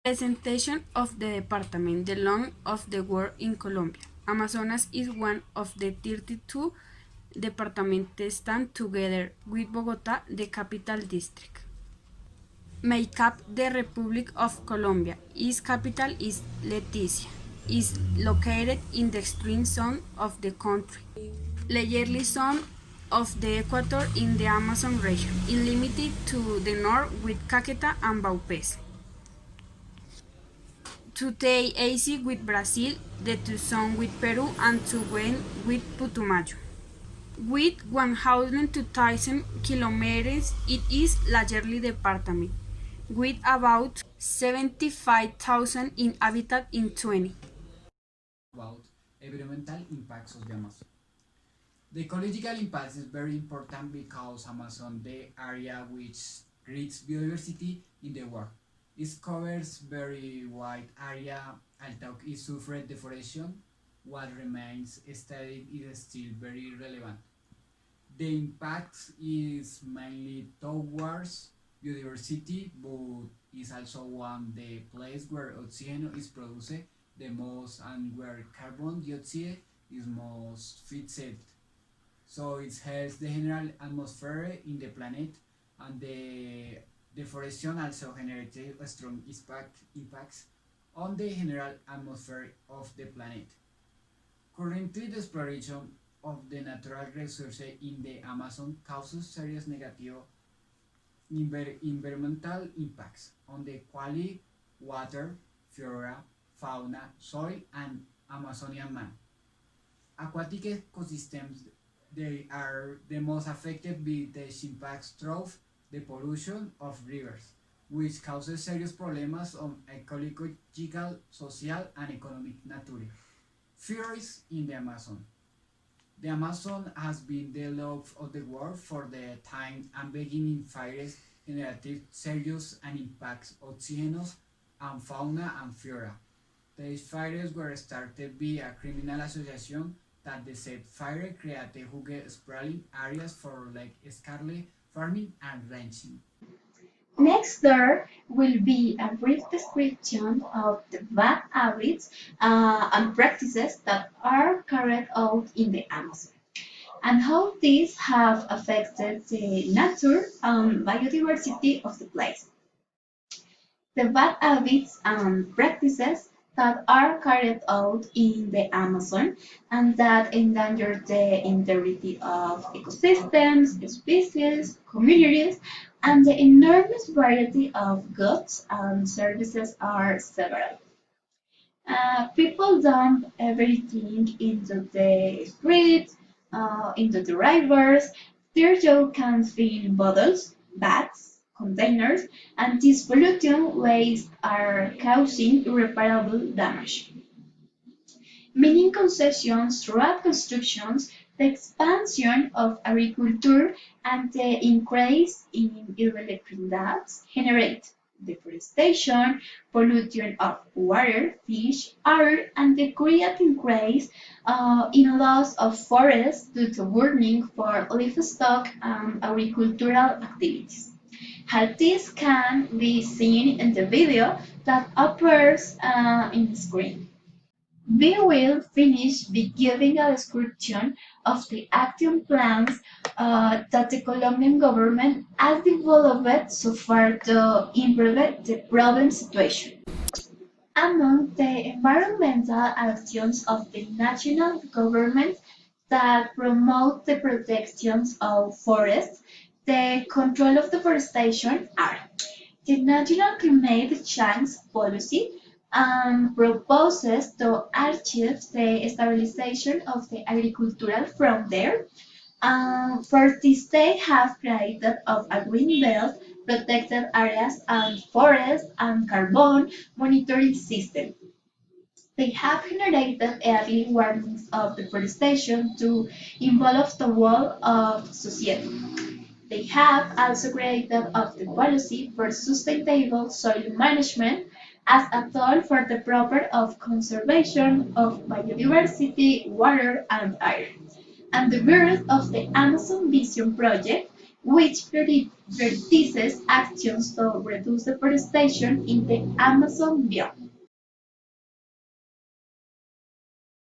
Presentation of the department, the lung of the world in Colombia. Amazonas is one of the 32 departments stand together with Bogotá, the capital district. Make up the Republic of Colombia. Its capital is Leticia. Is located in the extreme zone of the country. Leisurely zone of the equator in the Amazon region, is limited to the north with Caquetá and Baupés. To the east with Brazil, the two zone with Peru, and to west with Putumayo. With 102,000 kilometers, it is largely department, with about 75,000 inhabitants in 20. About environmental impacts of the Amazon. The ecological impact is very important because Amazon, the area which creates biodiversity in the world, it covers very wide area, although it suffered deforestation. What remains steady is still very relevant. The impact is mainly towards biodiversity, but is also one the place where oxygen is produced the most and where carbon dioxide is most fixed. So it helps the general atmosphere in the planet, and the deforestation also generated a strong impacts on the general atmosphere of the planet. Currently, the exploration of the natural resources in the Amazon causes serious negative environmental impacts on the quality, water, flora, fauna, soil, and Amazonian man. Aquatic ecosystems, they are the most affected by the impacts through the pollution of rivers, which causes serious problems on ecological, social, and economic nature. Fires in the Amazon. The Amazon has been the love of the world for the time, and beginning fires generated serious and impacts oceans and fauna and flora. These fires were started by a criminal association that the said fire created huge sprawling areas for like scarlet farming and ranching. Next, there will be a brief description of the bad habits and practices that are carried out in the Amazon and how these have affected the nature and biodiversity of the place. The bad habits and practices that are carried out in the Amazon and that endanger the integrity of ecosystems, species, communities, and the enormous variety of goods and services are several. People dump everything into the streets, into the rivers. Their job can fill bottles, bags, containers, and these polluting waste are causing irreparable damage. Mining concessions throughout constructions, the expansion of agriculture, and the increase in hydroelectric dams generate deforestation, pollution of water, fish, air, and the great increase in loss of forests due to burning for livestock and agricultural activities. How this can be seen in the video that appears in the screen. We will finish by giving a description of the action plans that the Colombian government has developed so far to improve the problem situation. Among the environmental actions of the national government that promote the protection of forests, the control of deforestation are the National Climate Change Policy proposes to achieve the stabilization of the agricultural frontier. For this, they have created of a green belt, protected areas, and forest and carbon monitoring system. They have generated early warnings of deforestation to involve the whole of society. They have also created of the policy for sustainable soil management as a tool for the proper of conservation of biodiversity, water, and air. And the birth of the Amazon Vision Project, which prioritizes actions to reduce deforestation in the Amazon biome.